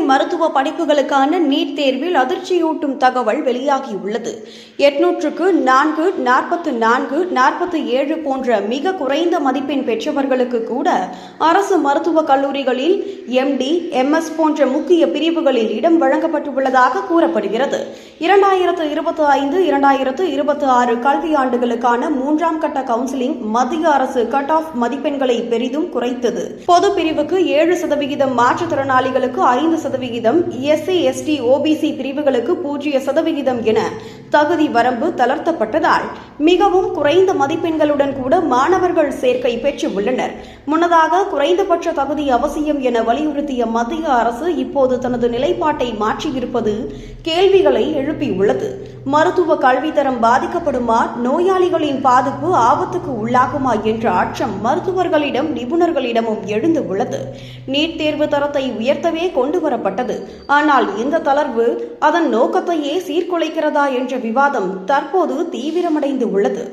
மருத்துவ படிப்புகளுக்கான நீட் தேர்வில் அதிர்ச்சியூட்டும் தகவல் வெளியாகியுள்ளது. 800க்கு 4, 44, 47 போன்ற மிக குறைந்த மதிப்பெண் பெற்றவர்களுக்கு கூட அரசு மருத்துவக் கல்லூரிகளில் MD, MS போன்ற முக்கிய பிரிவுகளில் இடம் வழங்கப்பட்டுள்ளதாக கூறப்படுகிறது. 2025-2026 கல்வியாண்டுகளுக்கான 3ஆம் கட்ட கவுன்சிலிங் மத்திய அரசு கட் ஆஃப் மதிப்பெண்களை பெரிதும் குறைத்தது. பொது பிரிவுக்கு 7%, மாற்றுத்திறனாளிகளுக்கு 5%, SC, ST, OBC பிரிவுகளுக்கு 0% என தகுதி வரம்பு தளர்த்தப்பட்டதால் மிகவும் குறைந்த மதிப்பெண்களுடன் கூட மாணவர்கள் சேர்க்கை பெற்று உள்ளனர். முன்னதாக குறைந்தபட்ச தகுதி அவசியம் என வலியுறுத்திய மத்திய அரசு இப்போது தனது நிலைப்பாட்டை மாற்றியிருப்பது கேள்விகளை எழுப்பியுள்ளது. மருத்துவ கல்வித்தரம் பாதிக்கப்படுமா, நோயாளிகளின் பாதிப்பு ஆபத்துக்கு உள்ளாகுமா என்ற அச்சம் மருத்துவர்களிடம் நிபுணர்களிடமும் எழுந்து உள்ளது. நீட் தேர்வு தரத்தை உயர்த்தவே கொண்டுவரப்பட்டது. ஆனால் இந்த தளர்வு அதன் நோக்கத்தையே சீர்குலைக்கிறதா என்ற விவாதம் தற்போது தீவிரமடைந்து உள்ளது.